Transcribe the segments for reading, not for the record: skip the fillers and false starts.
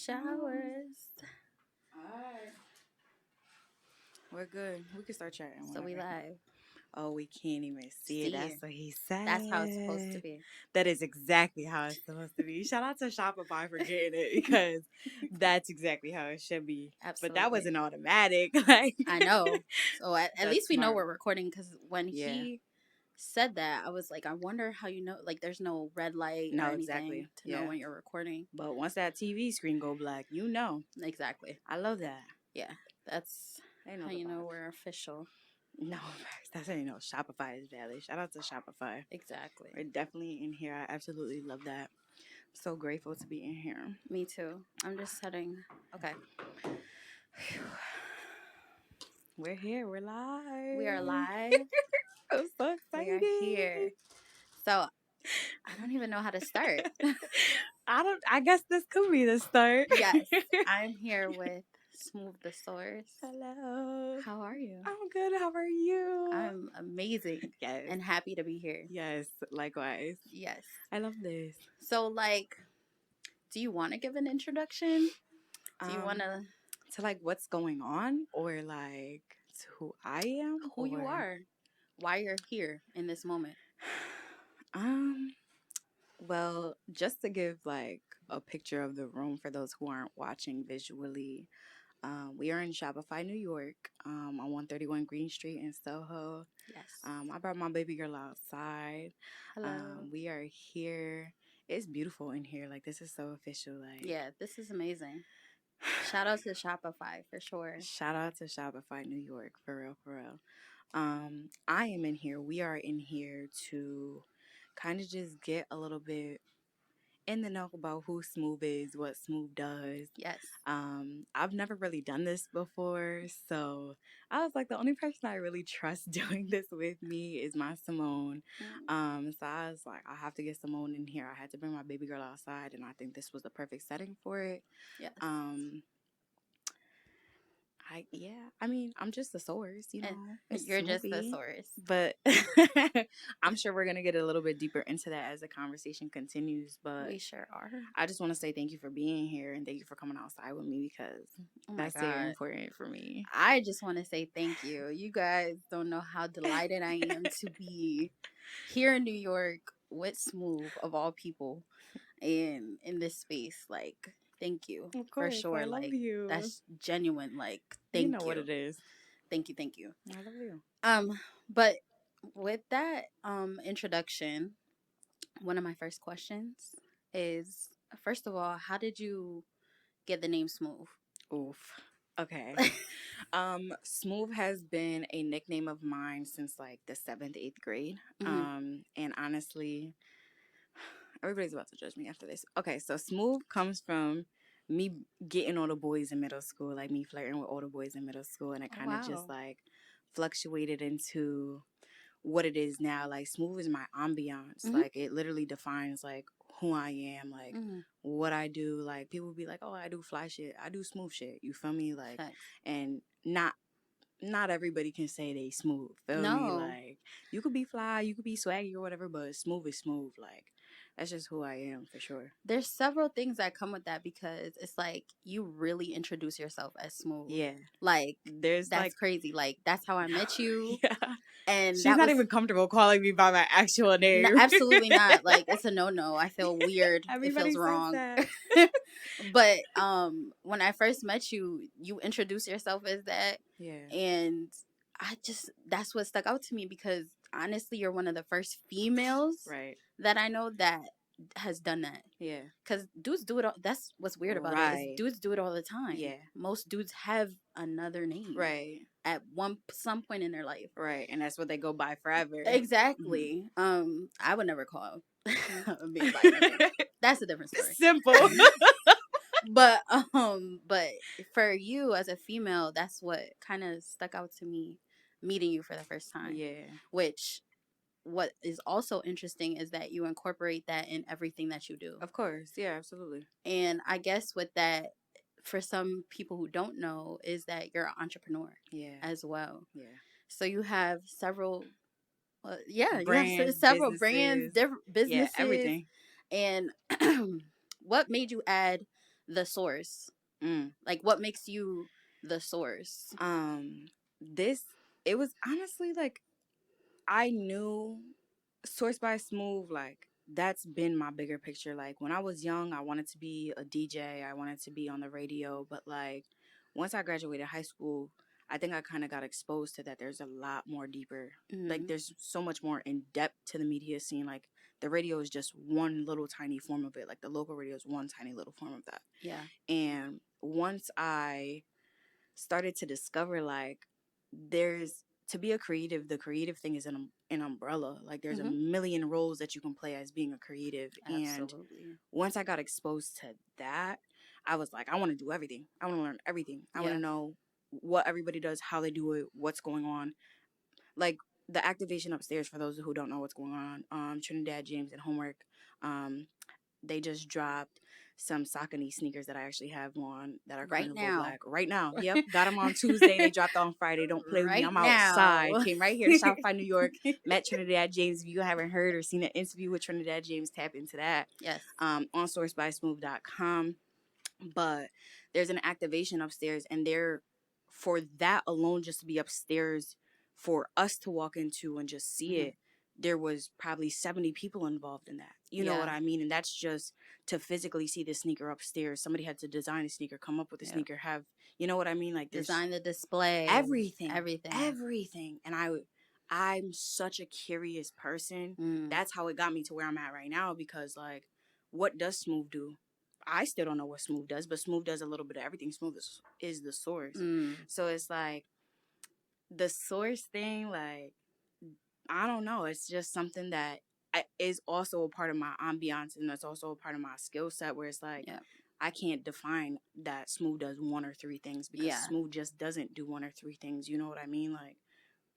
showers. Alright. We're good. We can start chatting. So we whenever. live. Oh, we can't even see it. That's what he said. That's how it's supposed to be. That is exactly how it's supposed to be. Shout out to Shopify for getting it because that's exactly how it should be. Absolutely. But that wasn't automatic. Like I know. So at least we know smart. we're recording because when he said that, I was like, I wonder how you know. Like, there's no red light or anything to know when you're recording. But once that TV screen go black, you know. Exactly. I love that. Yeah, that's how you know we're official. No, that's how you know Shopify is valid. Shout out to Shopify. Exactly. We're definitely in here. I absolutely love that. I'm so grateful to be in here. Me too. I'm just setting. Okay. We're here. We're live. We are live. I'm so excited. We are here. So I don't even know how to start. I guess this could be the start. Yes. I'm here with Smoove the Source. Hello. How are you? I'm good. How are you? I'm amazing. Yes. And happy to be here. Yes. Likewise. Yes. I love this. So, do you want to give an introduction? Do you want to like what's going on, or like to who I am, who you are, why you're here in this moment? Well, just to give like a picture of the room for those who aren't watching visually, we are in Shopify, New York, on 131 Green Street in Soho. Yes. I brought my baby girl outside. Hello. We are here. It's beautiful in here. Like, this is so official. Like, yeah, this is amazing. Shout out to Shopify for sure. Shout out to Shopify, New York, for real, for real. I am in here. We are in here to kind of just get a little bit in the know about who Smoove is, what Smoove does. Yes. I've never really done this before, so I was like, the only person I really trust doing this with me is my Simone. So I was like, I have to get Simone in here. I had to bring my baby girl outside, and I think this was the perfect setting for it. Yes. I'm just the source, you know. You're just the source. But I'm sure we're going to get a little bit deeper into that as the conversation continues. But we sure are. I just want to say thank you for being here and thank you for coming outside with me because that's very important for me. I just want to say thank you. You guys don't know how delighted I am to be here in New York with Smoove, of all people, and in this space. Like, thank you. Of course, for sure. I love you. That's genuine. Like, thank you. You know what it is. Thank you. I love you. But with that introduction, one of my first questions is, first of all, how did you get the name Smoove? Oof. Okay. Smoove has been a nickname of mine since like the 7th, 8th grade. And honestly, everybody's about to judge me after this. Okay, so Smoove comes from me getting all the boys in middle school, like me flirting with all the boys in middle school, and it kind of just like fluctuated into what it is now. Like, Smoove is my ambiance. Like, it literally defines like who I am, like what I do. Like, people be like, oh, I do fly shit, I do smooth shit, you feel me? Like, and not everybody can say they smooth, feel me? Like, you could be fly, you could be swaggy or whatever, but smooth is smooth. Like, that's just who I am, for sure. There's several things that come with that because it's like you really introduce yourself as Smoove. Yeah. Like, that's crazy. Like, that's how I met you. Yeah. And she's not even comfortable calling me by my actual name. No, absolutely not. Like, it's a no-no. I feel weird. Everybody, it feels wrong. But when I first met you, you introduced yourself as that. Yeah. And that's what stuck out to me because honestly, you're one of the first females that I know that has done that. Yeah. Because dudes do it all. That's what's weird about it. Is dudes do it all the time. Yeah. Most dudes have another name. Right. At some point in their life. Right. And that's what they go by forever. Exactly. I would never call being bi. That's a different story. Simple. But for you as a female, that's what kind of stuck out to me meeting you for the first time. Yeah. Which, what is also interesting is that you incorporate that in everything that you do. Of course. Yeah, absolutely. And I guess with that, for some people who don't know, is that you're an entrepreneur. Yeah. As well. Yeah. So you have several brands, different businesses. Yeah, everything. And what made you add the source? Like, what makes you the source? This, it was honestly like, I knew Source by Smoove, like, that's been my bigger picture. Like, when I was young, I wanted to be a DJ, I wanted to be on the radio, but like, once I graduated high school, I think I kind of got exposed to that there's a lot more deeper. Like, there's so much more in depth to the media scene. Like, the radio is just one little tiny form of it. Like, the local radio is one tiny little form of that. Yeah. And once I started to discover, like, there's, to be a creative, the creative thing is an umbrella. Like, there's a million roles that you can play as being a creative. Absolutely. And once I got exposed to that, I was like, I want to do everything. I want to learn everything. I want to know what everybody does, how they do it, what's going on. Like, the activation upstairs, for those who don't know what's going on, Trinidad James and Homework, they just dropped some Saucony sneakers that I actually have on that are carnival black right now. Yep, got them on Tuesday. They dropped on Friday. Don't play with me. I'm outside. Came right here to Shopify New York. Met Trinidad James. If you haven't heard or seen an interview with Trinidad James, tap into that. Yes. On sourcebysmooth.com. But there's an activation upstairs, and there, for that alone, just to be upstairs for us to walk into and just see it, there was probably 70 people involved in that. You know what I mean? And that's just to physically see the sneaker upstairs. Somebody had to design a sneaker, come up with a sneaker, have, you know what I mean? Like, design the display, everything. And I'm such a curious person. That's how it got me to where I'm at right now, because, like, what does Smoove do? I still don't know what Smoove does, but Smoove does a little bit of everything. Smoove is the source. So it's like, the source thing, like, I don't know. It's just something that is also a part of my ambiance, and that's also a part of my skill set, where it's like, I can't define that Smoove does one or three things, because Smoove just doesn't do one or three things. You know what I mean? Like,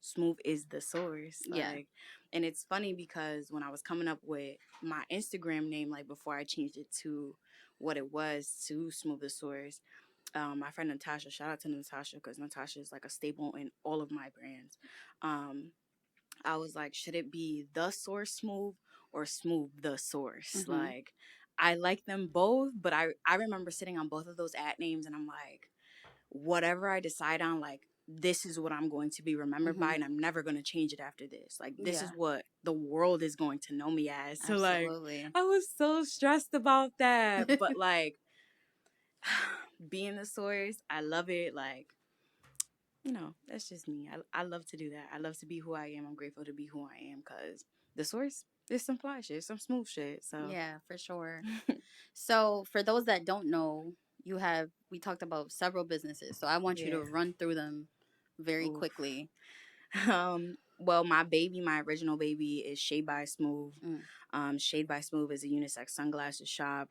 Smoove is the source. Like, and it's funny because when I was coming up with my Instagram name, like, before I changed it to what it was, to Smoove the Source, my friend Natasha, shout out to Natasha, because Natasha is like a staple in all of my brands. I was like, should it be the Source Smoove or Smoove the Source? Like, I like them both, but I remember sitting on both of those ad names, and I'm like, whatever I decide on, like, this is what I'm going to be remembered by, and I'm never going to change it after this. Like, this is what the world is going to know me as. So, absolutely. Like, I was so stressed about that. But, like, being the source, I love it. Like, you know, that's just me. I love to do that. I love to be who I am. I'm grateful to be who I am, because the source is some fly shit, some smooth shit. So yeah, for sure. So for those that don't know, we talked about several businesses. So I want you to run through them very quickly. Well, my original baby is Shade by Smoove. Shade by Smoove is a unisex sunglasses shop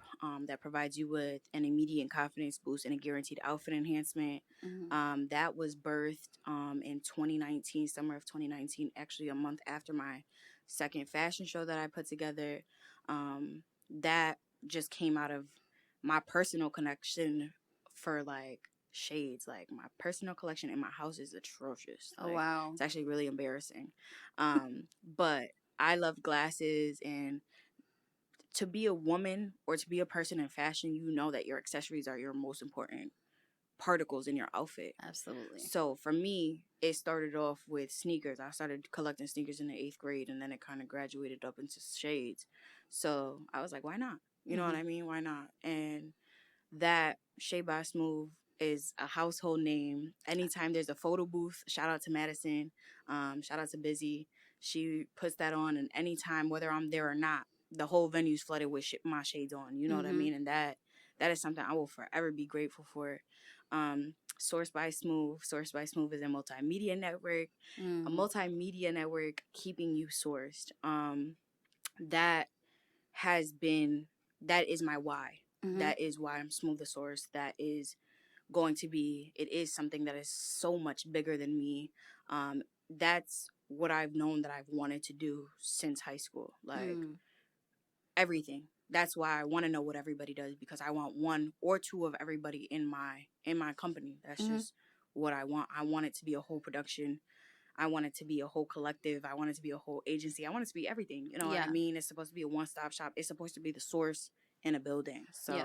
that provides you with an immediate confidence boost and a guaranteed outfit enhancement. That was birthed in 2019, summer of 2019, actually a month after my second fashion show that I put together. That just came out of my personal connection for, like, shades. Like, my personal collection in my house is atrocious. Like, oh wow, it's actually really embarrassing. But I love glasses, and to be a woman or to be a person in fashion, you know that your accessories are your most important particles in your outfit. absolutely. So for me, it started off with sneakers. I started collecting sneakers in the 8th grade, and then it kind of graduated up into shades. So I was like, why not? You know what I mean? Why not? And that Shea by Smoove is a household name. Anytime there's a photo booth, shout out to Madison, shout out to Busy. She puts that on, and anytime, whether I'm there or not, the whole venue's flooded with my shades on. You know what I mean? And that is something I will forever be grateful for. Source by Smoove. Source by Smoove is a multimedia network. A multimedia network keeping you sourced. That is my why. That is why I'm Smoove the Source. That is it is something that is so much bigger than me. That's what I've known that I've wanted to do since high school. Like, everything. That's why I want to know what everybody does, because I want one or two of everybody in my company. That's just what I want. I want it to be a whole production. I want it to be a whole collective. I want it to be a whole agency. I want it to be everything. You know what I mean? It's supposed to be a one-stop shop. It's supposed to be the source in a building. So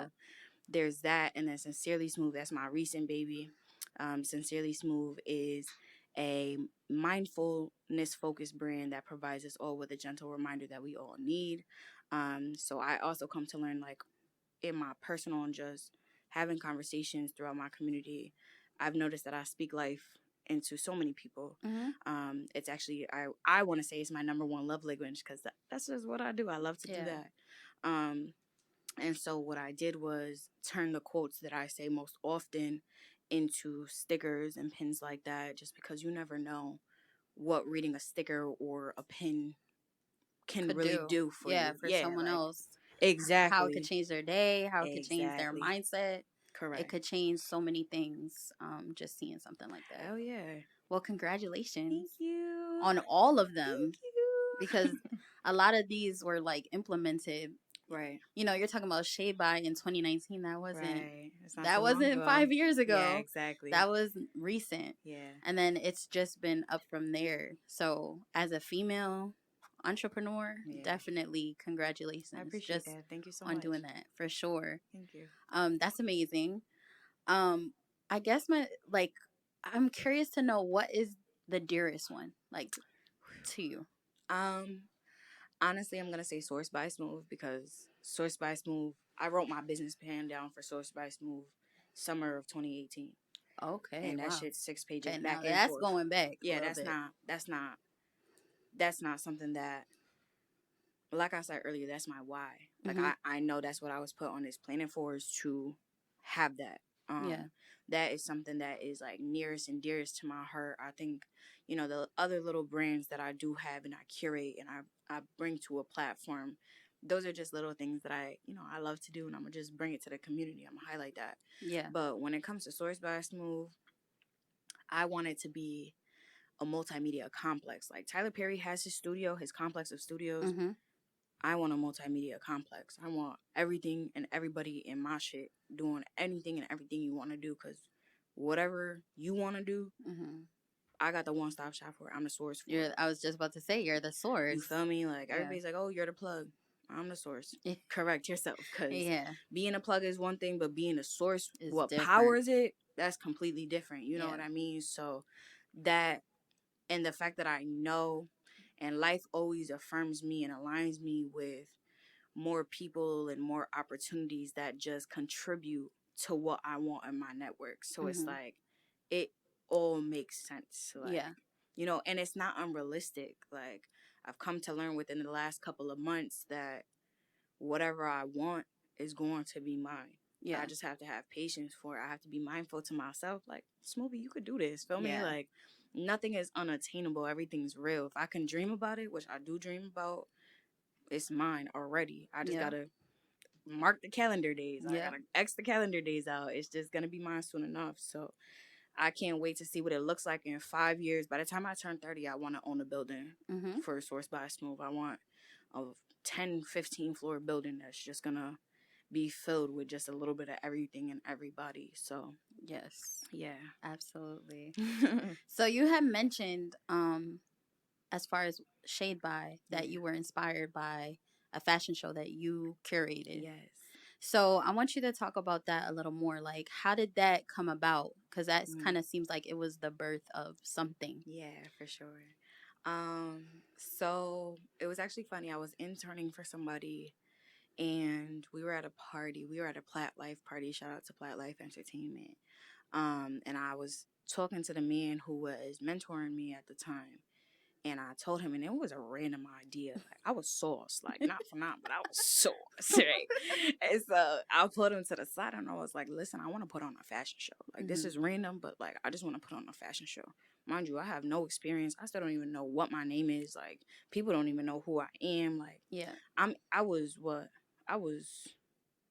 there's that, and then Sincerely Smoove, that's my recent baby. Sincerely Smoove is a mindfulness focused brand that provides us all with a gentle reminder that we all need. So I also come to learn, like, in my personal and just having conversations throughout my community, I've noticed that I speak life into so many people. It's actually, I want to say it's my number one love language, because that's just what I do. I love to do that. And so what I did was turn the quotes that I say most often into stickers and pins like that, just because you never know what reading a sticker or a pin can Could really do for you. for someone like, else. exactly. How it could change their day, how it could change their Exactly. mindset. Correct. It could change so many things, just seeing something like that. Hell yeah. Well, congratulations. Thank you. On all of them. Thank you. Because a lot of these were like implemented. Right. You know, you're talking about Shade By in 2019. That wasn't Right. that wasn't 5 years ago. Yeah, exactly. That was recent. Yeah. And then it's just been up from there. So as a female entrepreneur, definitely congratulations. I appreciate that. Thank you so much on doing that, for sure. Thank you. That's amazing. I guess I'm curious to know, what is the dearest one, like, to you? Honestly, I'm gonna say Source by Smoove, because Source by Smoove, I wrote my business plan down for Source by Smoove summer of 2018. Okay, and that wow. shit's 6 pages Okay, back now and that's forth. going back. Yeah, that's not something that, like I said earlier, that's my why. Like, I know that's what I was put on this planet for, is to have that. That is something that is like nearest and dearest to my heart. I think, the other little brands that I do have and I curate and I bring to a platform, those are just little things that I love to do, and I'm gonna just bring it to the community. I'm gonna highlight that. Yeah. But when it comes to Source by Smoove, I want it to be a multimedia complex. Like Tyler Perry has his studio, his complex of studios. I want a multimedia complex. I want everything and everybody in my shit doing anything and everything you want to do, because whatever you want to do, I got the one-stop shop for it. I'm the source for it. I was just about to say, you're the source. You feel me? Like, everybody's like, oh, you're the plug. I'm the source. Correct yourself, because being a plug is one thing, but being a source, what different. Powers it, that's completely different. You know what I mean? So that, and the fact that I know, and life always affirms me and aligns me with more people and more opportunities that just contribute to what I want in my network. So it's like, it all makes sense. Like, and it's not unrealistic. Like, I've come to learn within the last couple of months that whatever I want is going to be mine. I just have to have patience for it. I have to be mindful to myself. Like, Smoothie, you could do this. Feel me? Like, nothing is unattainable. Everything's real. If I can dream about it, which I do dream about, it's mine already. I just gotta mark the calendar days. I gotta X the calendar days out. It's just gonna be mine soon enough. So I can't wait to see what it looks like in 5 years. By the time I turn 30, I want to own a building for Source by Smoove. I want a 10, 15 floor building that's just gonna be filled with just a little bit of everything and everybody. So yes, absolutely. So you had mentioned, as far as Shade By, that you were inspired by a fashion show that you curated. Yes. So I want you to talk about that a little more. Like, how did that come about? Because that kind of seems like it was the birth of something. Yeah, for sure. So it was actually funny. I was interning for somebody, and we were at a party. We were at a Plat Life party. Shout out to Plat Life Entertainment. And I was talking to the man who was mentoring me at the time. And I told him, and it was a random idea. Like, I was sauce, like, not for not, but I was sauce, right? And so I put him to the side, and I was like, listen, I want to put on a fashion show. Like, this is random, but, like, I just want to put on a fashion show. Mind you, I have no experience. I still don't even know what my name is. Like, people don't even know who I am. Like, I was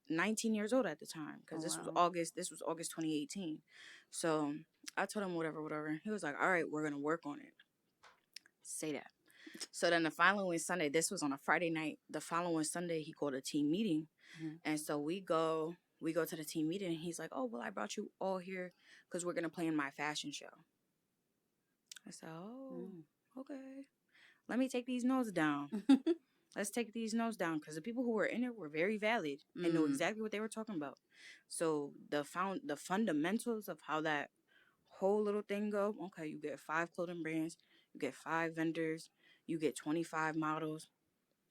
19 years old at the time, because this was August 2018. So I told him whatever. He was like, all right, we're going to work on it. Say that. So then the following Sunday, this was on a Friday night. The following Sunday, he called a team meeting. And so we go to the team meeting, and he's like, oh, well, I brought you all here because we're going to play in my fashion show. I said, oh, okay. Let me take these notes down. Let's take these notes down, because the people who were in it were very valid and know exactly what they were talking about. So the fundamentals of how that whole little thing go. Okay, you get 5 clothing brands, you get 5 vendors, you get 25 models.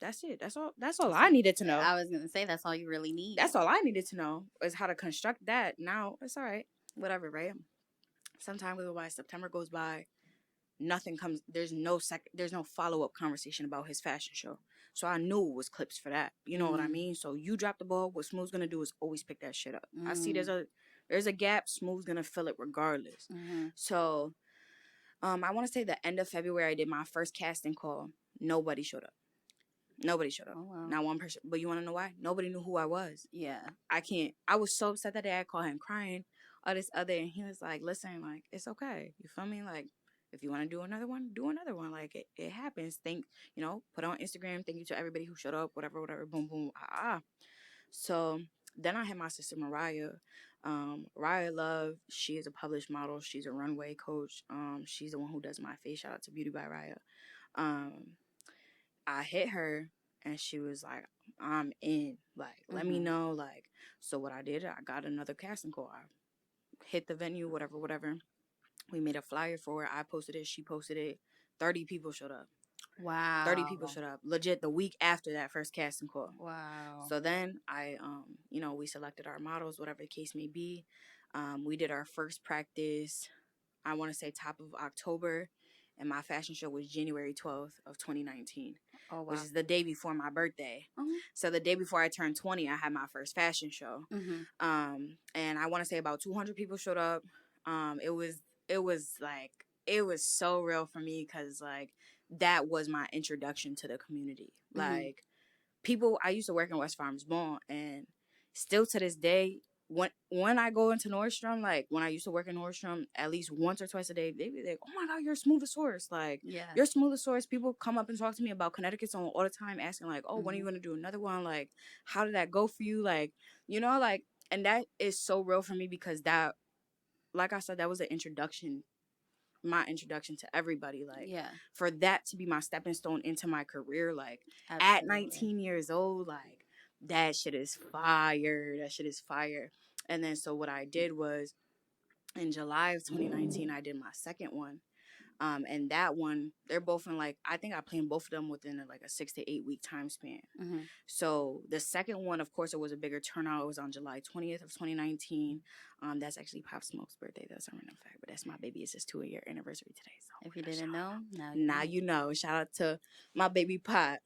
That's it. That's all I needed to know. I was gonna say that's all you really need. That's all I needed to know is how to construct that. Now it's all right, whatever, right? Sometime goes by, September goes by, nothing comes. There's no follow up conversation about his fashion show. So I knew it was clips for that. You know what I mean? So you drop the ball. What Smoove's gonna do is always pick that shit up. I see there's a gap. Smoove's gonna fill it regardless. So, I want to say the end of February, I did my first casting call. Nobody showed up. Nobody showed up. Oh, wow. Not one person. But you want to know why? Nobody knew who I was. Yeah. I was so upset that day. I called him crying, all this other. And he was like, listen, like, it's okay. You feel me? Like, if you want to do another one, do another one. Like, it happens. Put on Instagram. Thank you to everybody who showed up. Whatever. Boom, boom. So then I had my sister Mariah. Mariah Love. She is a published model. She's a runway coach. She's the one who does my face. Shout out to Beauty by Raya. I hit her and she was like, I'm in. Like, let me know. Like, so what I did, I got another casting call. I hit the venue, whatever. We made a flyer for it. I posted it. She posted it. 30 people showed up. Wow. 30 people showed up. Legit the week after that first casting call. Wow. So then we selected our models, whatever the case may be. We did our first practice, I want to say top of October. And my fashion show was January 12th of 2019. Oh, wow. Which is the day before my birthday. So the day before I turned 20, I had my first fashion show. And I want to say about 200 people showed up. It was so real for me because, like, that was my introduction to the community. Like, people, I used to work in West Farms Mall, and still to this day, when I go into Nordstrom, like when I used to work in Nordstrom, at least once or twice a day, they be like, "Oh my God, you're Smoovosaurus!" Like, you're Smoovosaurus. People come up and talk to me about Connecticut Song all the time, asking like, "Oh, when are you gonna do another one? Like, how did that go for you?" Like, like, and that is so real for me because that, like I said, that was my introduction to everybody. Like, for that to be my stepping stone into my career, like, absolutely. At 19 years old, like, that shit is fire. And then so what I did was in July of 2019, I did my second one. And that one, they're both in, like, I think I planned both of them within like a 6 to 8 week time span. So the second one, of course, it was a bigger turnout. It was on July 20th of 2019. That's actually Pop Smoke's birthday. That's a random fact, but that's my baby. It's his 2-year anniversary today. So if you didn't know, now you know. Shout out to my baby Pop.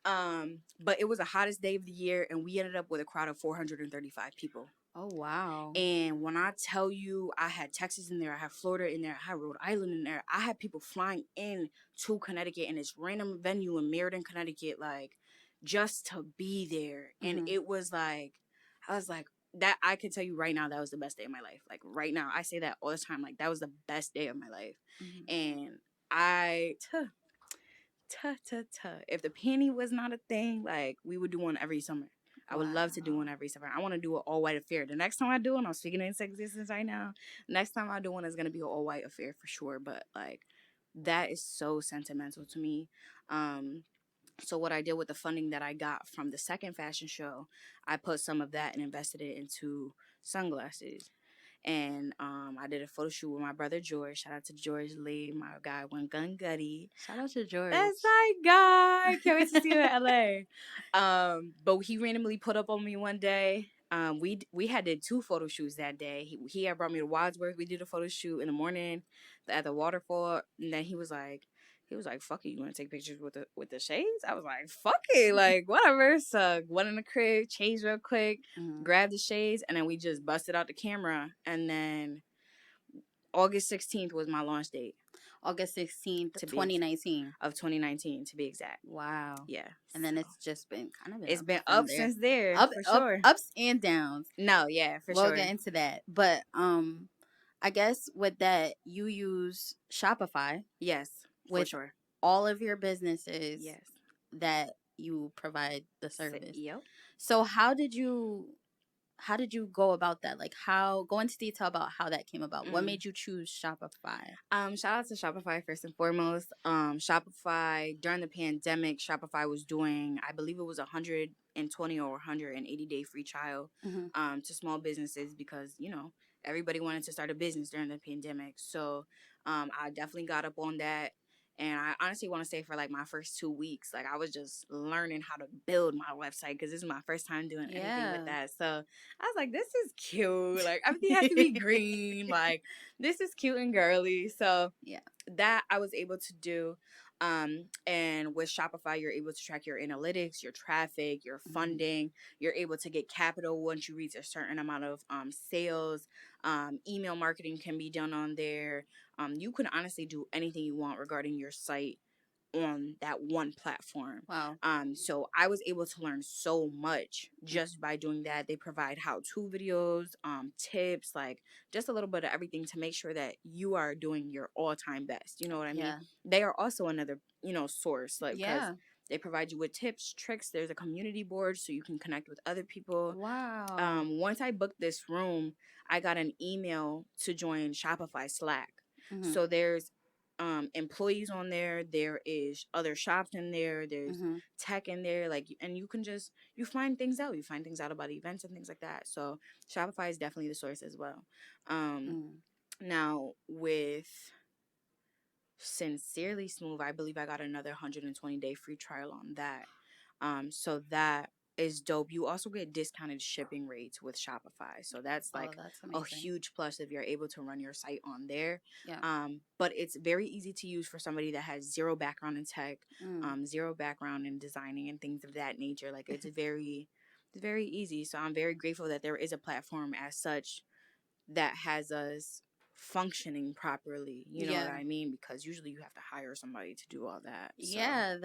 But it was the hottest day of the year, and we ended up with a crowd of 435 people. Oh, wow. And when I tell you, I had Texas in there, I had Florida in there, I had Rhode Island in there. I had people flying in to Connecticut in this random venue in Meriden, Connecticut, like, just to be there. And it was like, I was like, that, I can tell you right now, that was the best day of my life. Like, right now, I say that all the time. Like, that was the best day of my life. And if the panty was not a thing, like, we would do one every summer. I would love to do one every summer. I want to do an all-white affair. The next time I do one, I'm speaking into existence right now. Next time I do one is going to be an all-white affair for sure. But, like, that is so sentimental to me. So what I did with the funding that I got from the second fashion show, I put some of that and invested it into sunglasses. And I did a photo shoot with my brother George. Shout out to George Lee, my guy went Gun Gutty. Shout out to George. That's my guy. Can't wait to see you in LA. But he randomly put up on me one day. We had did 2 photo shoots that day. He had brought me to Wadsworth. We did a photo shoot in the morning at the waterfall, and then he was like, "Fuck it, you want to take pictures with the shades?" I was like, "Fuck it, like, whatever." So went in the crib, changed real quick, grabbed the shades, and then we just busted out the camera. And then August 16th was my launch date. August 16th, 2019. Of 2019, to be exact. Wow. Yeah. And then it's just been kind of it's been up since there, for sure. Ups and downs. No, yeah, for sure. We'll get into that. But I guess with that, you use Shopify. Yes, for sure. All of your businesses. Yes. That you provide the service. Yep. So how did you how did you go about that? Like, go into detail about how that came about. What made you choose Shopify? Shout out to Shopify first and foremost. Shopify during the pandemic, Shopify was doing, I believe it was 120 or 180-day free trial to small businesses because, everybody wanted to start a business during the pandemic. So I definitely got up on that. And I honestly want to say for like my first 2 weeks, like I was just learning how to build my website because this is my first time doing anything with that. So I was like, this is cute. Like everything has to be green. Like this is cute and girly. So that I was able to do. And with Shopify, you're able to track your analytics, your traffic, your funding. You're able to get capital once you reach a certain amount of sales. Email marketing can be done on there. You can honestly do anything you want regarding your site on that one platform. Wow. So I was able to learn so much just by doing that. They provide how-to videos, tips, like just a little bit of everything to make sure that you are doing your all-time best. You know what I mean? They are also another, source, like, because they provide you with tips, tricks. There's a community board so you can connect with other people. Wow. Once I booked this room, I got an email to join Shopify Slack. So there's employees on there, there is other shops in there, there's tech in there, like, and you can just you find things out about events and things like that. So Shopify is definitely the source as well. Now with Sincerely Smoove, I believe I got another 120-day free trial on that. So that is dope. You also get discounted shipping rates with Shopify. So that's like a huge plus if you're able to run your site on there. But it's very easy to use for somebody that has zero background in tech, zero background in designing and things of that nature. Like it's very easy. So I'm very grateful that there is a platform as such that has us functioning properly, you know what I mean, because usually you have to hire somebody to do all that. So.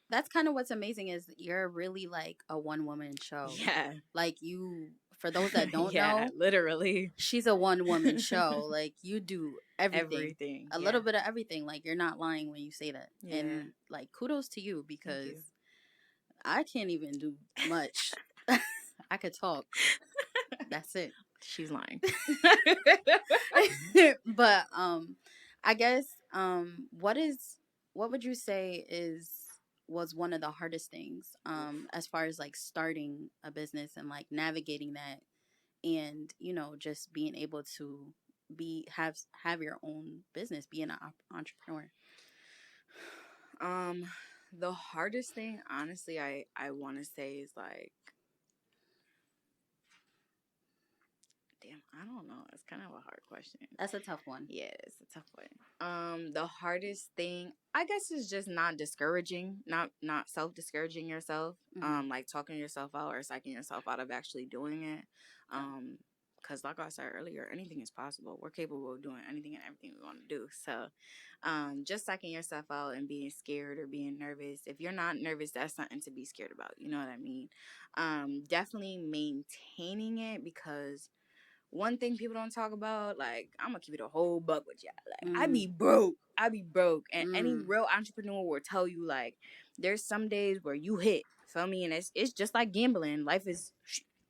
That's kind of what's amazing is you're really like a one-woman show. Like you, for those that don't know, literally she's a one-woman show. Like you do everything. A little bit of everything. Like you're not lying when you say that. And like kudos to you because I can't even do much. I could talk. That's it. She's lying. But I guess what would you say was one of the hardest things as far as like starting a business and like navigating that and just being able to have your own business, being an entrepreneur? The hardest thing, honestly, I want to say is like, damn, I don't know. It's kind of a hard question. That's a tough one. Yeah, it's a tough one. The hardest thing, I guess, is just not discouraging, not self-discouraging yourself. Like talking yourself out or psyching yourself out of actually doing it. Because like I said earlier, anything is possible. We're capable of doing anything and everything we want to do. So just psyching yourself out and being scared or being nervous. If you're not nervous, that's something to be scared about. You know what I mean? Definitely maintaining it because one thing people don't talk about, like, I'm gonna keep it a whole buck with y'all. Like, I be broke. And any real entrepreneur will tell you, like, there's some days where you hit, feel me? And it's just like gambling. Life is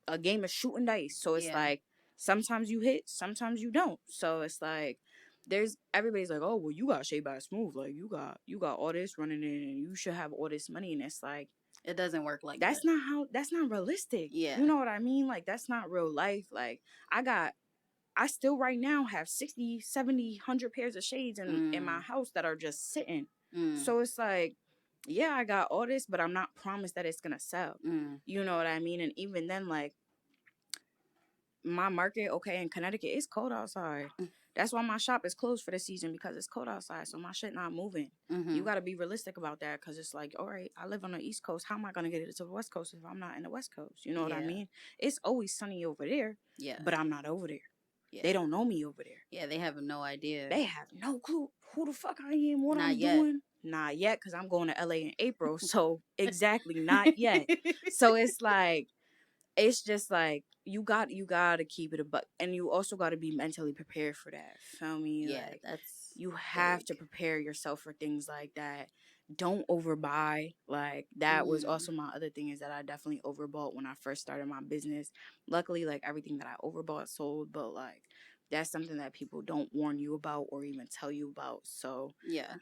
a game of shooting dice. So it's like, sometimes you hit, sometimes you don't. So it's like, everybody's like, oh, well, you got Shea by Smoove. Like, you got all this running in and you should have all this money. And it's like, it doesn't work like that's that. That's not realistic. Yeah. You know what I mean? Like, that's not real life. Like, I still right now have 60, 70, 100 pairs of shades in my house that are just sitting. So it's like, yeah, I got all this, but I'm not promised that it's going to sell. You know what I mean? And even then, like, my market, okay, in Connecticut, it's cold outside. That's why my shop is closed for the season because it's cold outside. So my shit not moving. You got to be realistic about that because it's like, all right, I live on the East Coast. How am I going to get it to the West Coast if I'm not in the West Coast? You know what I mean? It's always sunny over there, but I'm not over there. They don't know me over there. Yeah, they have no idea. They have no clue who the fuck I am, what I'm doing. Not yet, because I'm going to LA in April. So exactly, not yet. So it's like, it's just like you got to keep it a buck, and you also got to be mentally prepared for that. Feel me? Yeah, like, that's you have to prepare yourself for things like that don't overbuy. Like, that was also my other thing, is that I definitely overbought when I first started my business. Luckily, like, everything that I overbought sold, but like, that's something that people don't warn you about or even tell you about. So yeah,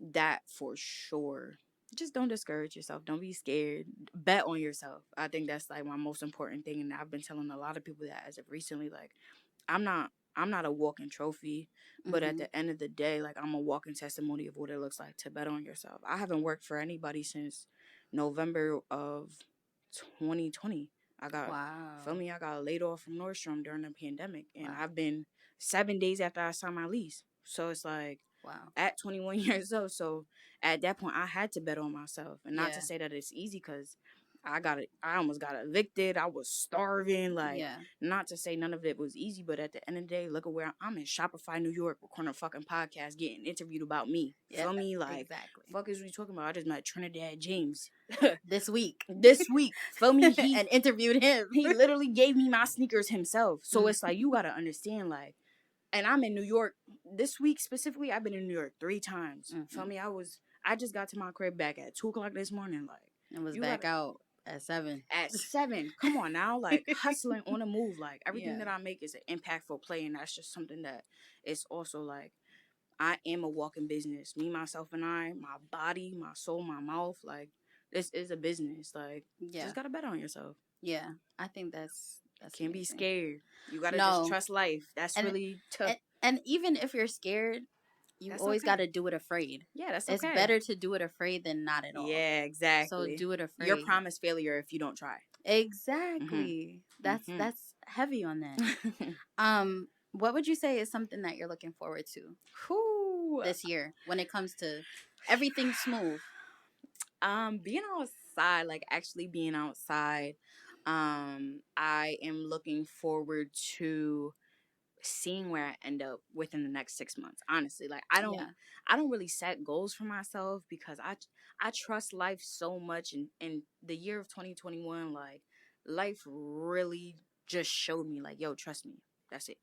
that for sure. Just don't discourage yourself. Don't be scared. Bet on yourself. I think that's like my most important thing, and I've been telling a lot of people that as of recently. Like, I'm not I'm not a walking trophy, but at the end of the day, like, I'm a walking testimony of what it looks like to bet on yourself. I haven't worked for anybody since November of 2020. Feel me, I got laid off from Nordstrom during the pandemic, and I've been 7 days after I signed my lease. So it's like, at 21 years old. So at that point, I had to bet on myself, and not to say that it's easy, because I almost got evicted. I was starving. Like, not to say none of it was easy, but at the end of the day, look at where I'm in Shopify, New York, recording a fucking podcast, getting interviewed about me. Feel me? Like, exactly. Fuck is we talking about? I just met Trinidad James this week. Feel me? And interviewed him. He literally gave me my sneakers himself. So it's like, you gotta understand, like, and I'm in New York this week specifically. I've been in New York 3 times. Feel me? I just got to my crib back at 2:00 this morning. Like, and was back out at 7. At 7. Come on now. Like, hustling on the move. Like, everything that I make is an impactful play. And that's just something that is also like, I am a walking business. Me, myself, and I, my body, my soul, my mouth. Like, this is a business. Like, just gotta bet on yourself. Yeah. I think that's can't be scared. You gotta just trust life. That's really tough. And even if you're scared, you always gotta do it afraid. Yeah, that's okay. It's better to do it afraid than not at all. Yeah, exactly. So do it afraid. You're promised failure if you don't try. Exactly. That's heavy on that. What would you say is something that you're looking forward to this year when it comes to everything Smoove? Being outside, like actually being outside. I am looking forward to seeing where I end up within the next 6 months. Honestly, like, I don't really set goals for myself, because I trust life so much. In the year of 2021, like, life really just showed me, like, yo, trust me. That's it.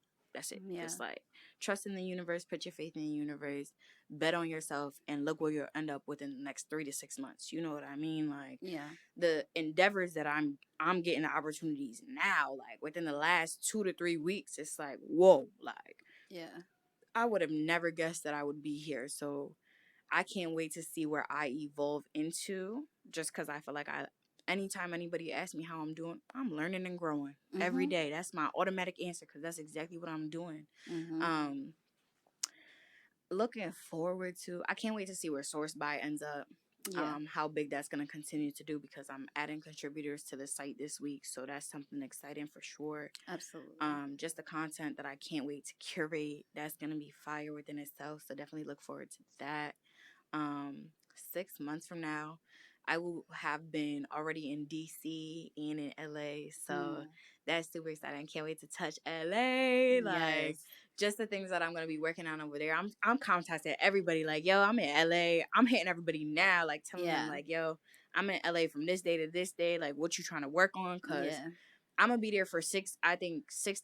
Yeah. Just like, trust in the universe, put your faith in the universe, bet on yourself, and look where you'll end up within the next 3 to 6 months. You know what I mean? Like, the endeavors that I'm getting the opportunities now, like within the last 2 to 3 weeks, it's like, whoa, like, I would have never guessed that I would be here. So I can't wait to see where I evolve into, just because I feel like anytime anybody asks me how I'm doing, I'm learning and growing every day. That's my automatic answer, because that's exactly what I'm doing. Looking forward to, I can't wait to see where Source By ends up. How big that's going to continue to do, because I'm adding contributors to the site this week. So that's something exciting for sure. Absolutely. Just the content that I can't wait to curate. That's going to be fire within itself. So definitely look forward to that. 6 months from now, I will have been already in DC and in LA. So that's super exciting. I can't wait to touch LA. Like, just the things that I'm going to be working on over there. I'm contacting everybody, like, yo, I'm in LA. I'm hitting everybody now, like, telling them, like, yo, I'm in LA from this day to this day. Like, what you trying to work on? Because I'm going to be there for 6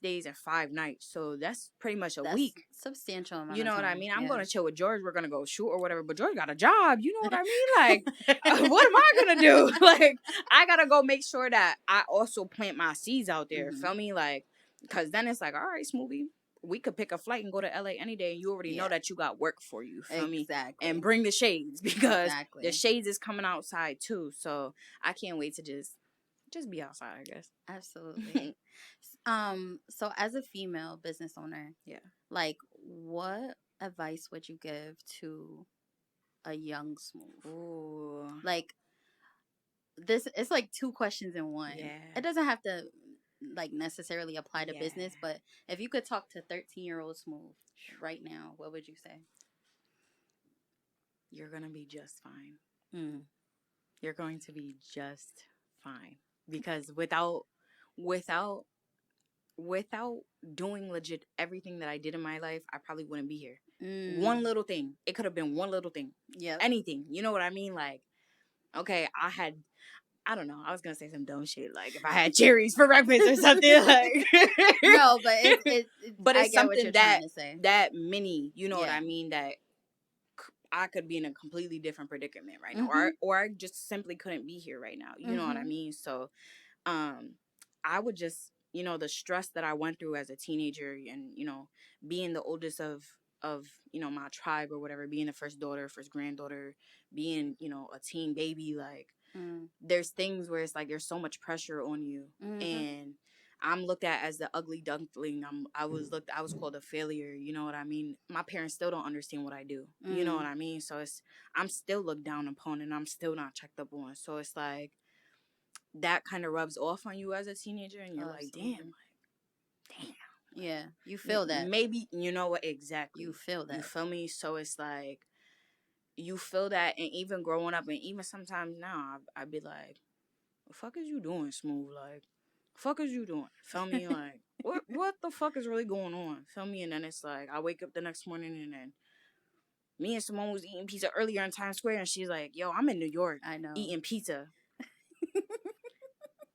days and 5 nights. So that's pretty much a week. Substantial amount You know of time. what I mean? I'm going to chill with George. We're going to go shoot or whatever. But George got a job. You know what I mean? Like, what am I going to do? Like, I got to go make sure that I also plant my seeds out there. Feel me? Like, because then it's like, all right, Smoothie, we could pick a flight and go to LA any day. And you already know that you got work for you. Feel me? Exactly. And bring the shades, because the shades is coming outside too. So I can't wait to just be outside, I guess. Absolutely. So as a female business owner, like, what advice would you give to a young Smoove? Ooh. Like, this, it's like 2 questions in one. It doesn't have to, like, necessarily apply to business, but if you could talk to 13-year-old Smoove right now, what would you say? You're gonna be just fine. You're going to be just fine. Because without doing legit everything that I did in my life, I probably wouldn't be here. One little thing. It could have been one little thing. Anything. You know what I mean? Like, okay, I don't know. I was going to say some dumb shit. Like, if I had cherries for breakfast or something. Like, no, but it's but it's something that that mini, you know what I mean? That I could be in a completely different predicament right now, or I just simply couldn't be here right now. You know what I mean? So, I would just, the stress that I went through as a teenager, and being the oldest of my tribe or whatever, being the first daughter, first granddaughter, being a teen baby, like there's things where it's like there's so much pressure on you, and I'm looked at as the ugly duckling. I was called a failure. You know what I mean? My parents still don't understand what I do. You know what I mean? So I'm still looked down upon, and I'm still not checked up on. So it's like that kind of rubs off on you as a teenager, and you're like, damn. Yeah, you feel that. Maybe, you know what? Exactly. You feel that. You feel me? So it's like, you feel that, and even growing up, and even sometimes now, I'd be like, the fuck is you doing, Smoove? Like, fuck is you doing? Feel me? Like, what the fuck is really going on? Feel me? And then it's like, I wake up the next morning, and then me and Simone was eating pizza earlier in Times Square, and she's like, yo, I'm in New York. I know. Eating pizza.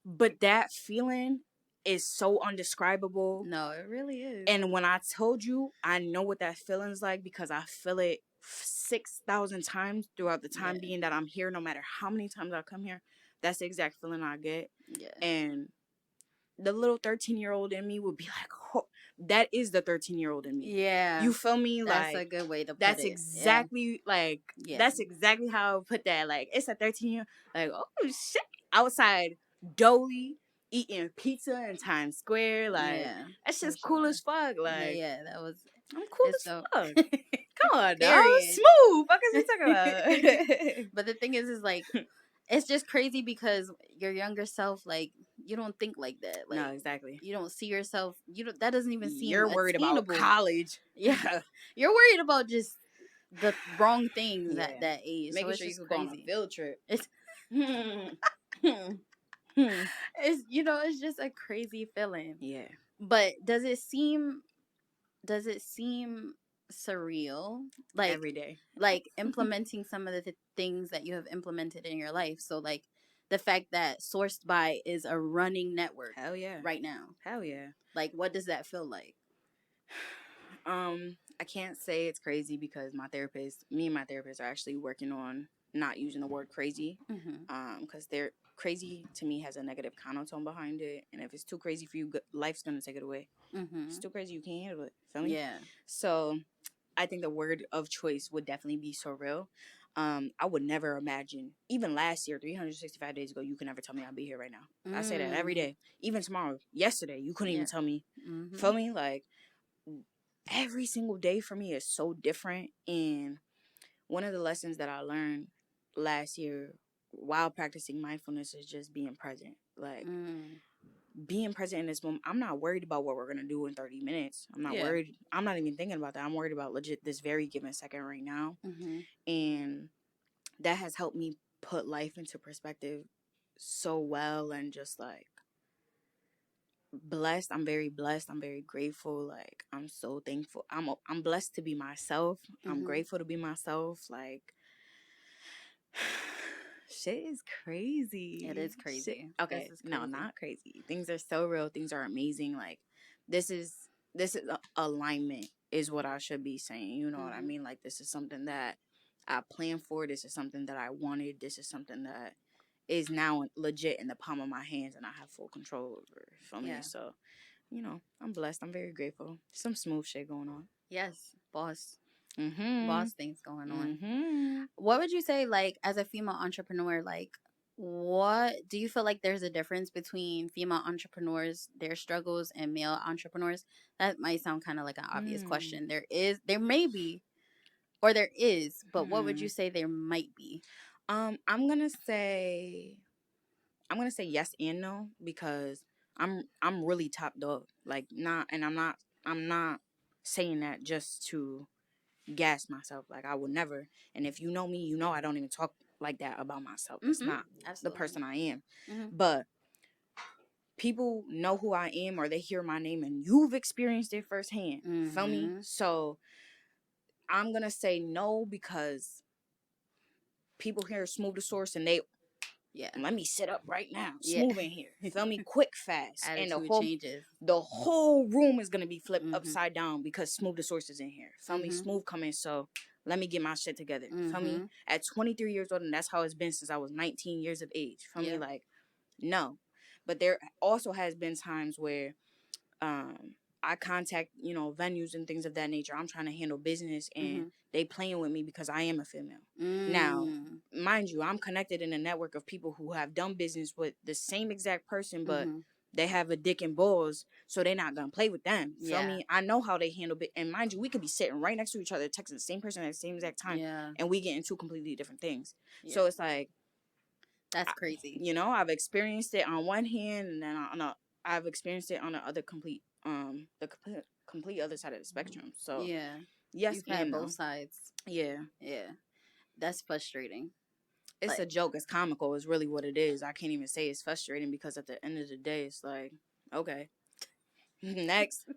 But that feeling is so undescribable. No, it really is. And when I told you, I know what that feeling's like, because I feel it 6,000 times throughout the time being that I'm here. No matter how many times I come here, that's the exact feeling I get. Yeah. And the little 13-year-old in me would be like, oh, that is the 13-year-old in me. Yeah. You feel me? That's like, a good way to put that's it. exactly that's exactly how I put that. Like, it's a 13-year, like, oh shit, outside Dolly eating pizza in Times Square. Like, that's just cool as fuck. Like, that was. I'm cool as so... fuck. Come on, dog. Smooth. What is he talking about? But the thing is like, it's just crazy because your younger self, like, you don't think like that. Like, no, exactly. You don't see yourself. That doesn't even seem. You're worried attainable. About college. Yeah, you're worried about just the wrong things at that age. Making so sure it's you just can crazy. Go on a field trip. It's it's it's just a crazy feeling. Yeah. But does it seem surreal, like every day, like implementing some of the things that you have implemented in your life? So like the fact that Sourced By is a running network. Hell yeah. Right now. Hell yeah. Like, what does that feel like? I can't say it's crazy, because me and my therapist are actually working on not using the word crazy. Because they're crazy to me has a negative connotation behind it, and if it's too crazy for you, life's gonna take it away. It's too crazy, you can't handle it. Feel me? Yeah. So I think the word of choice would definitely be surreal. I would never imagine, even last year, 365 days ago, you could never tell me I'd be here right now. I say that every day. Even tomorrow, yesterday, you couldn't even tell me. Feel me? Like, every single day for me is so different. And one of the lessons that I learned last year while practicing mindfulness is just being present. Like, being present in this moment. I'm not worried about what we're going to do in 30 minutes. I'm not worried. I'm not even thinking about that. I'm worried about legit this very given second right now. And that has helped me put life into perspective so well, and just like blessed. I'm very blessed. I'm very grateful. Like, I'm so thankful. I'm blessed to be myself. I'm grateful to be myself. Like, shit is crazy. It is crazy. Okay, no, not crazy. Things are so real. Things are amazing. Like, this is alignment is what I should be saying. You know what I mean? Like, this is something that I planned for. This is something that I wanted. This is something that is now legit in the palm of my hands, and I have full control over. Feel me? So, I'm blessed. I'm very grateful. Some smooth shit going on. Yes, boss. Boss things going on. What would you say, like, as a female entrepreneur, like, what do you feel like there's a difference between female entrepreneurs, their struggles, and male entrepreneurs? That might sound kind of like an obvious question. There may be, or there is, but what would you say there might be? I'm gonna say yes and no, because I'm really top dog. Like, I'm not saying that just to gas myself. Like, I would never. And if you know me, you know I don't even talk like that about myself. It's not the person I am. But people know who I am, or they hear my name, and you've experienced it firsthand. Feel me? So I'm gonna say no, because people hear Smoove the Source, and they let me sit up right now. Smoove in here. Feel me? Quick, fast. Attitude and changes. The whole room is gonna be flipped upside down because Smoove the Source is in here. Feel me? Smoove coming. So Let me get my shit together. Feel me? At 23 years old, and that's how it's been since I was 19 years of age. Feel me? Like, no. But there also has been times where I contact, venues and things of that nature. I'm trying to handle business and they playing with me because I am a female. Now, mind you, I'm connected in a network of people who have done business with the same exact person, but they have a dick and balls, so they're not gonna play with them. Feel me? I know how they handle it. And mind you, we could be sitting right next to each other, texting the same person at the same exact time, and we get into completely different things. So it's like, that's crazy. I've experienced it on one hand, and then I've experienced it on the other complete other side of the spectrum. So yes, you've had both sides. Yeah. That's frustrating. It's a joke. It's comical. Is really what it is. I can't even say it's frustrating because at the end of the day, it's like, okay, next.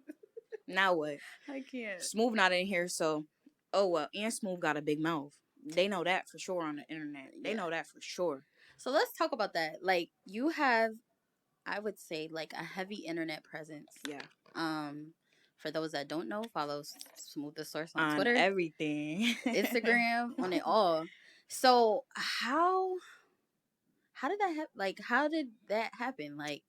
Now what? I can't. Smoove not in here, so oh well. And Smoove got a big mouth. They know that for sure on the internet. They know that for sure. So let's talk about that. Like, you have, I would say, like, a heavy internet presence. Yeah. For those that don't know, follow Smoove the Source on Twitter, everything, Instagram, on it all. So how did that happen? Like, how did that happen? Like,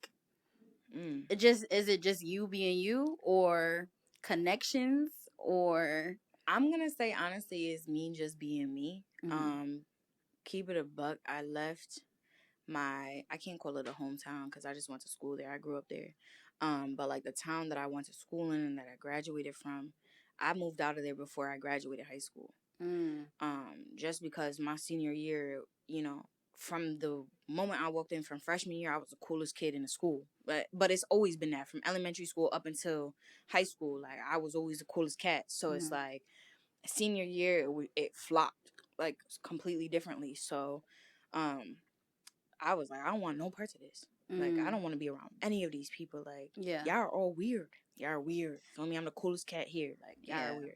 is it just you being you, or connections, or? I'm gonna say honestly, it's me just being me. Keep it a buck. I left I can't call it a hometown because I just went to school there. I grew up there. But like the town that I went to school in and that I graduated from, I moved out of there before I graduated high school. Just because my senior year, from the moment I walked in from freshman year, I was the coolest kid in the school. But it's always been that from elementary school up until high school. Like, I was always the coolest cat. So it's like senior year, it flopped like completely differently. So, I was like, I don't want no parts of this. Like, I don't want to be around any of these people. Like, y'all are all weird. Y'all are weird. Feel me? I'm the coolest cat here. Like, y'all are weird.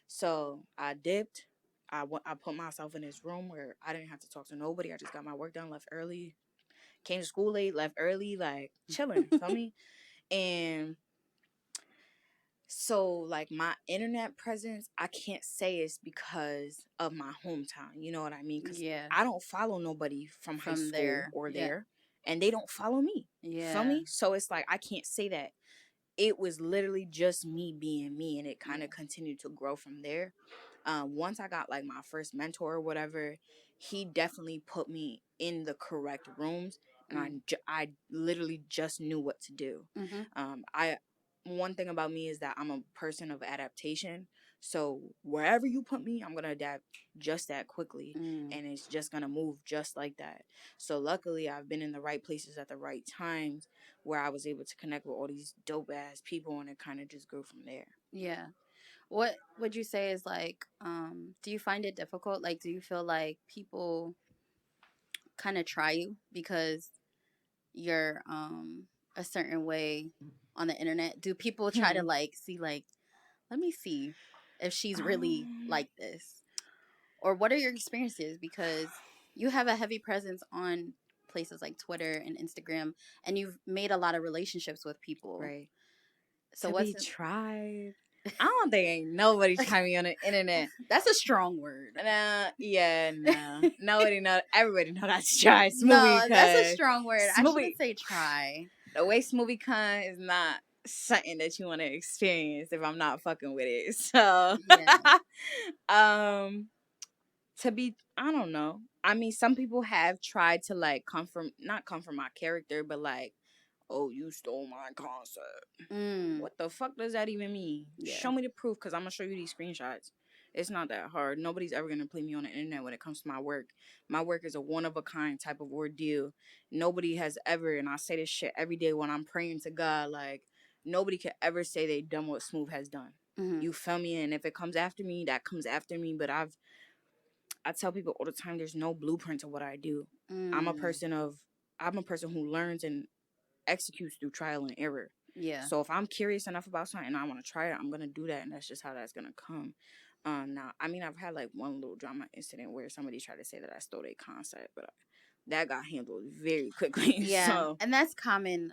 So I dipped. I put myself in this room where I didn't have to talk to nobody. I just got my work done, left early, came to school late, left early, like chilling. Feel me? And so, like, my internet presence, I can't say it's because of my hometown. You know what I mean? Because I don't follow nobody from high school there. Or there, and they don't follow me. Feel me? So it's like, I can't say that. It was literally just me being me, and it kind of continued to grow from there. Once I got like my first mentor or whatever, he definitely put me in the correct rooms, and I literally just knew what to do. One thing about me is that I'm a person of adaptation. So wherever you put me, I'm gonna adapt just that quickly, and it's just gonna move just like that. So luckily, I've been in the right places at the right times where I was able to connect with all these dope ass people, and it kind of just grew from there. Yeah. What would you say is like, do you find it difficult? Like, do you feel like people kind of try you because you're a certain way on the internet? Do people try to like see, like, let me see if she's really like this? Or what are your experiences? Because you have a heavy presence on places like Twitter and Instagram, and you've made a lot of relationships with people. Right. So what's tried? I don't think ain't nobody try me on the internet. That's a strong word. No. Nobody know. Everybody know that's try. Smoothie, no, that's a strong word. I shouldn't say try. The way Smoothie con is not something that you want to experience if I'm not fucking with it. So, I don't know. I mean, some people have tried to like not come from my character, but like, oh, you stole my concept. What the fuck does that even mean? Show me the proof, because I'm going to show you these screenshots. It's not that hard. Nobody's ever going to play me on the internet when it comes to my work. My work is a one-of-a-kind type of ordeal. Nobody has ever, and I say this shit every day when I'm praying to God, like, nobody could ever say they done what Smoove has done. You feel me? And if it comes after me, that comes after me. But I tell people all the time, there's no blueprint to what I do. I'm a person who learns and executes through trial and error. Yeah. So if I'm curious enough about something and I want to try it, I'm gonna do that, and that's just how that's gonna come. Now, I mean, I've had like one little drama incident where somebody tried to say that I stole their concept, but that got handled very quickly. Yeah, so. And that's common.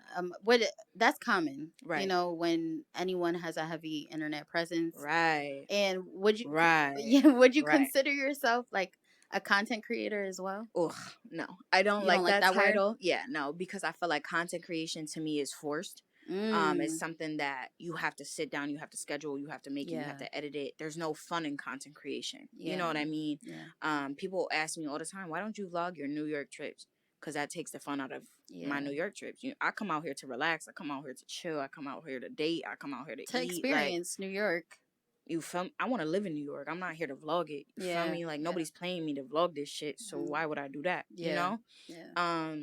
That's common. Right. You know, when anyone has a heavy internet presence. Right. And would you? Right. Yeah. Would you consider yourself like a content creator as well? Ugh, no, I don't You like don't like that that word? title. Yeah, no, because I feel like content creation to me is forced. It's something that you have to sit down, you have to schedule, you have to make it, you have to edit it. There's no fun in content creation. You know what I mean? Yeah. People ask me all the time, why don't you vlog your New York trips? Because that takes the fun out of my New York trips. I come out here to relax. I come out here to chill. I come out here to date. I come out here to eat. Experience New York. You feel me? I want to live in New York. I'm not here to vlog it. You feel me? Like nobody's paying me to vlog this shit. So why would I do that? You know? Yeah.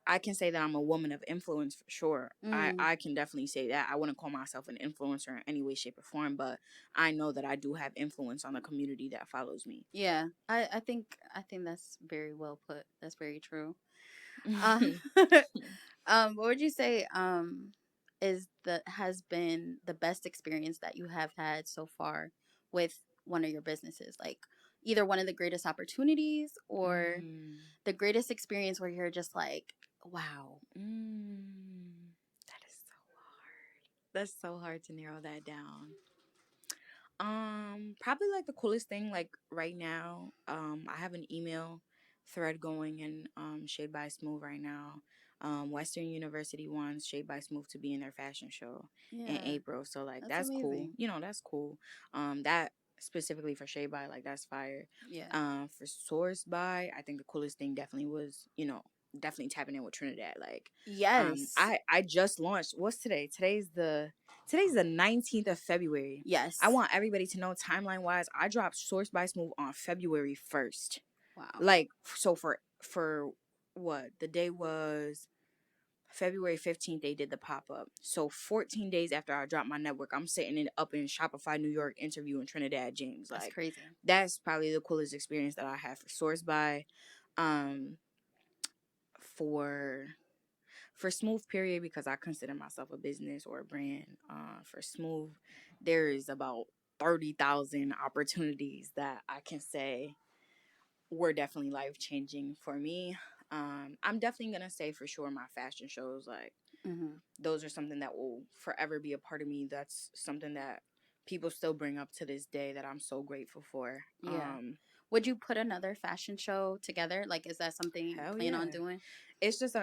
I can say that I'm a woman of influence for sure. I can definitely say that. I wouldn't call myself an influencer in any way, shape, or form, but I know that I do have influence on the community that follows me. Yeah. I think that's very well put. That's very true. What would you say has been the best experience that you have had so far with one of your businesses? Like either one of the greatest opportunities or the greatest experience where you're just like, wow. That is so hard. That's so hard to narrow that down. Probably like the coolest thing, like right now, I have an email thread going in Shade by Smoove right now. Western University wants Shade by Smoove to be in their fashion show in April. So like that's cool. You know, that's cool. That specifically for Shade by, like that's fire. Yeah. For Source by, I think the coolest thing definitely was, definitely tapping in with Trinidad. Like yes. I just launched, what's today? Today's the 19th of February. Yes. I want everybody to know, timeline wise, I dropped Source by Smoove on February 1st. Wow. Like, so for what? The day was February 15th, they did the pop-up. So 14 days after I dropped my network, I'm sitting up in Shopify New York interviewing Trinidad James. That's like crazy. That's probably the coolest experience that I had for Source by. For Smoove period, because I consider myself a business or a brand, for Smoove, there is about 30,000 opportunities that I can say were definitely life-changing for me. I'm definitely gonna say for sure my fashion shows, like those are something that will forever be a part of me. That's something that people still bring up to this day that I'm so grateful for. Yeah. Would you put another fashion show together? Like, is that something you plan on doing? It's just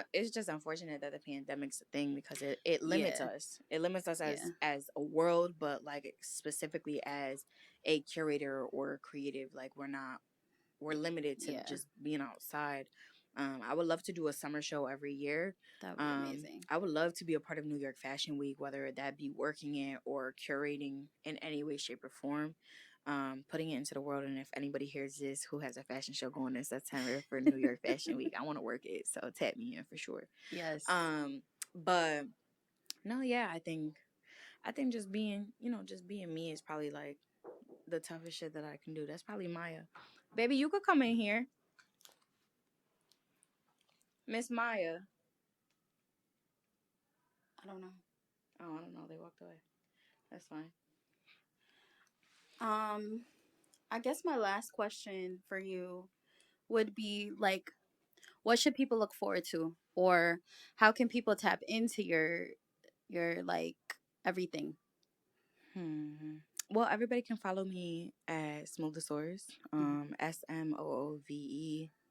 unfortunate that the pandemic's a thing, because it limits us. It limits us as a world, but like specifically as a curator or a creative, like we're limited to just being outside. I would love to do a summer show every year. That would be amazing. I would love to be a part of New York Fashion Week, whether that be working it or curating in any way, shape, or form. Putting it into the world. And if anybody hears this who has a fashion show going in September for New York Fashion Week, I want to work it. So tap me in for sure. Yes. But no, yeah, I think just being me is probably like the toughest shit that I can do. That's probably Maya. Baby, you could come in here. Miss Maya. I don't know. Oh, I don't know. They walked away. That's fine. I guess my last question for you would be like, what should people look forward to, or how can people tap into your like everything? Well, everybody can follow me at Smoove the Source. SMOOVE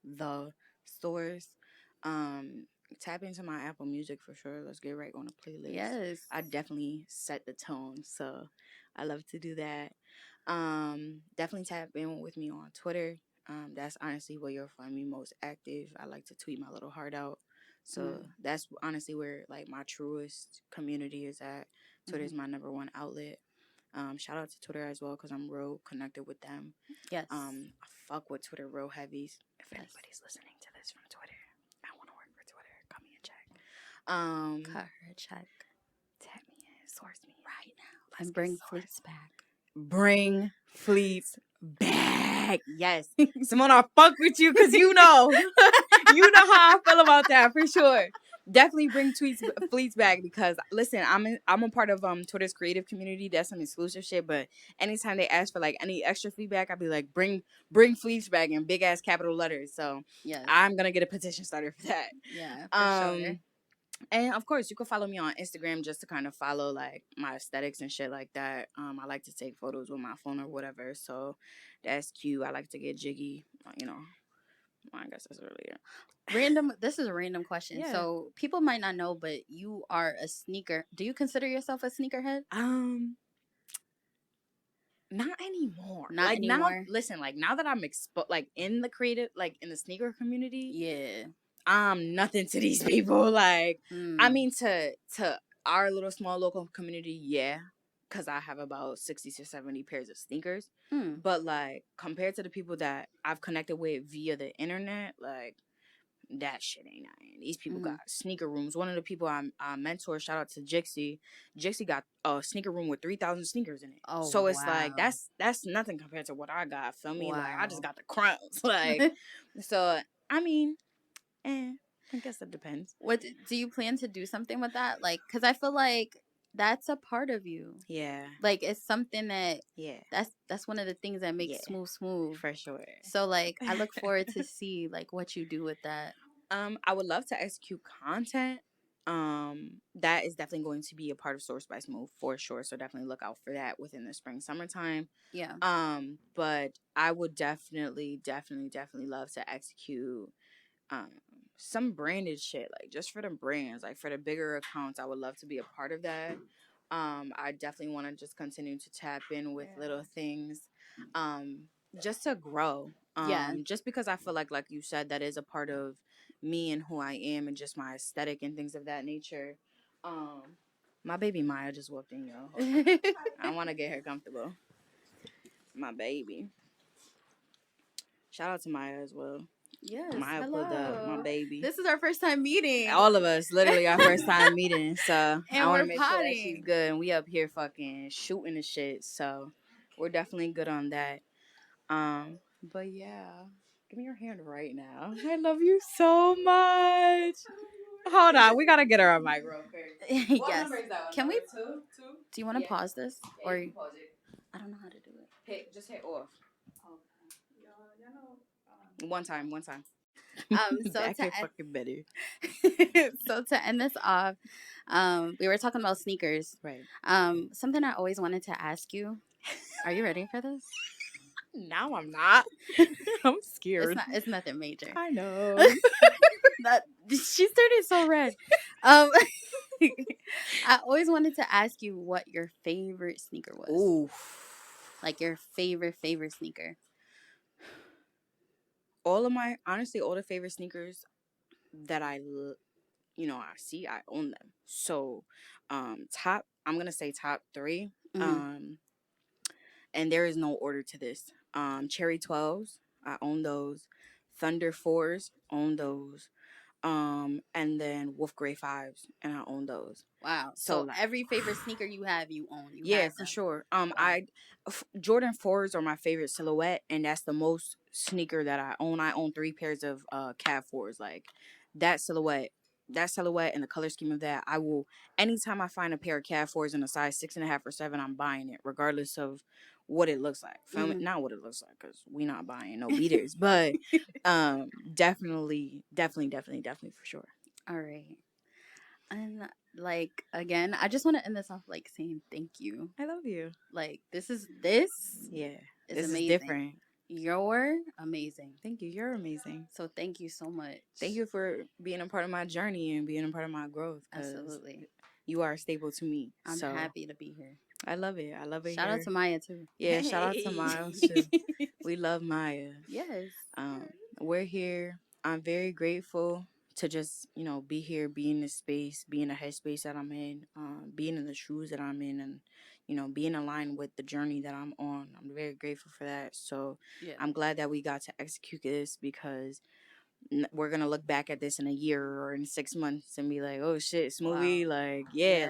the Source. Tap into my Apple Music for sure. Let's get right on the playlist. Yes. I definitely set the tone, so I love to do that. Definitely tap in with me on Twitter. That's honestly where you'll find me most active. I like to tweet my little heart out. So that's honestly where like my truest community is at. Twitter is my number one outlet. Shout out to Twitter as well, because I'm real connected with them. Yes. I fuck with Twitter real heavies. If anybody's listening to this from Twitter, I want to work for Twitter. Cut me a check. Cut her a check. Tap me in. Source me right now. And bring fleets back. Bring fleets back. Yes. Simone, I fuck with you because you know how I feel about that for sure. definitely bring fleets back because listen, I'm a part of Twitter's creative community. That's some exclusive shit. But anytime they ask for like any extra feedback, I'd be like, bring fleets back in big ass capital letters. So yes. I'm gonna get a petition started for that. Yeah, for sure. And of course, you can follow me on Instagram just to kind of follow like my aesthetics and shit like that. I like to take photos with my phone or whatever, so that's cute. I like to get jiggy, you know. I guess that's earlier. This is a random question. Yeah. So people might not know, but you are a sneaker. Do you consider yourself a sneakerhead? Not anymore. Not like anymore. Now, listen, like now that I'm like in the creative, like in the sneaker community, yeah, I'm nothing to these people. Like, I mean, to our little small local community, yeah, because I have about 60 to 70 pairs of sneakers. But like compared to the people that I've connected with via the internet, like that shit ain't nothing. These people got sneaker rooms. One of the people I mentor, shout out to Jixie. Jixie got a sneaker room with 3,000 sneakers in it. Oh, so it's like that's nothing compared to what I got. Feel me? Wow. Like I just got the crumbs. Like so. I mean, I guess it depends. What do you plan to do something with that? Like, because I feel like that's a part of you. Yeah. Like it's something that that's one of the things that makes Smoove for sure. So like I look forward to see like what you do with that. I would love to execute content. That is definitely going to be a part of Source by Smoove for sure. So definitely look out for that within the spring, summertime. Yeah. But I would definitely love to execute some branded shit, like just for the brands, like for the bigger accounts. I would love to be a part of that. I definitely want to just continue to tap in with little things, just to grow. Just because I feel like you said, that is a part of me and who I am and just my aesthetic and things of that nature. My baby Maya just walked in, yo. I want to get her comfortable. My baby. Shout out to Maya as well. Yes, Maya hello. pulled up, my baby. This is our first time meeting. All of us, literally our first time meeting. So I want to make sure that she's good. And we up here fucking shooting the shit. So we're definitely good on that. But yeah, give me your hand right now. I love you so much. Hold on, we gotta get her on mic real quick. What yes. number is that one? Can we? Two? Do you want to pause this, yeah, or you pause it? I don't know how to do it. Just hit off. One time. So so to end this off, we were talking about sneakers. Right. Something I always wanted to ask you. Are you ready for this? No, I'm not. I'm scared. It's nothing major. I know. She's turning so red. I always wanted to ask you what your favorite sneaker was. Ooh. Like your favorite sneaker. All the favorite sneakers that I see, I own them. So, I'm gonna say top 3. And there is no order to this. Cherry 12s, I own those. Thunder 4s, own those. And then Wolf Gray 5s, and I own those. Wow. So like, every favorite sneaker you have, you own. Yeah, for sure. Wow. Jordan 4s are my favorite silhouette, and that's the most sneaker that I own. I own 3 pairs of Cav 4s. Like that silhouette and the color scheme of that, I will, anytime I find a pair of Cav 4s in a size 6.5 or 7, I'm buying it, regardless of what it looks like. Not what it looks like, because we not buying no beaters, but definitely for sure. All right. And like again, I just want to end this off like saying thank you. I love you. Like this is amazing. Is different. You're amazing. Thank you. You're amazing. So thank you so much. Thank you for being a part of my journey and being a part of my growth. Absolutely. You are a staple to me. I'm happy to be here. I love it. Shout out to Maya too. Yeah, shout out to Maya too. We love Maya. Yes. We're here. I'm very grateful to just, be here, be in this space, be in the headspace that I'm in, being in the shoes that I'm in, and, being aligned with the journey that I'm on. I'm very grateful for that. So I'm glad that we got to execute this, because we're going to look back at this in a year or in 6 months and be like, oh shit, Smoovie, wow. Like,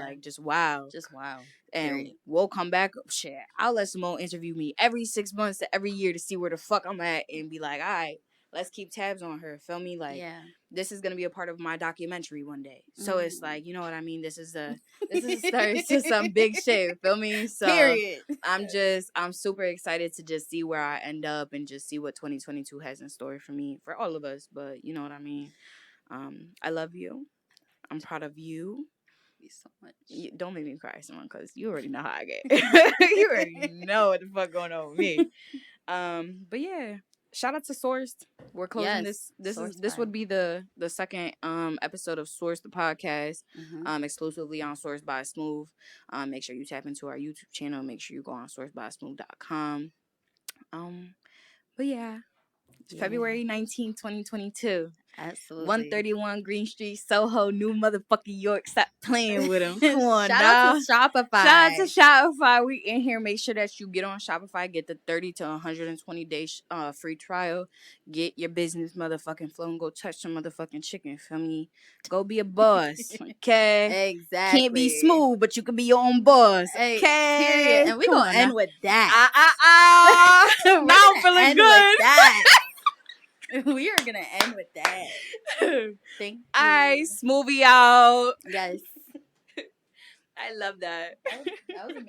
like just wow. Just wow. And period. We'll come back. Shit, I'll let Simone interview me every 6 months to every year to see where the fuck I'm at and be like, all right, let's keep tabs on her. Feel me? Like, this is gonna be a part of my documentary one day. So it's like, you know what I mean? This is a start to some big shit. Feel me? So period. I'm super excited to just see where I end up and just see what 2022 has in store for me, for all of us. But you know what I mean? I love you. I'm proud of you. So much. Don't make me cry, someone, because you already know how I get. You already know what the fuck going on with me. But yeah, shout out to Sourced. We're closing this. This would be the second episode of Sourced, the podcast, exclusively on Sourced by Smoove. Make sure you tap into our YouTube channel. Make sure you go on sourcedbysmoove.com. But yeah. February 19, 2022. Absolutely. 131 Green Street, Soho, New motherfucking York. Stop playing with them. Come on, Shout out to Shopify. Shout out to Shopify. We in here. Make sure that you get on Shopify. Get the 30 to 120 day free trial. Get your business motherfucking flow and go touch some motherfucking chicken. Feel me? Go be a boss. Okay? Exactly. Can't be smooth, but you can be your own boss. Okay? Period. And we're going to end with that. Now I'm feeling good. With that. We are gonna end with that. Thank you. Smoothie out. Yes. I love that. That was amazing.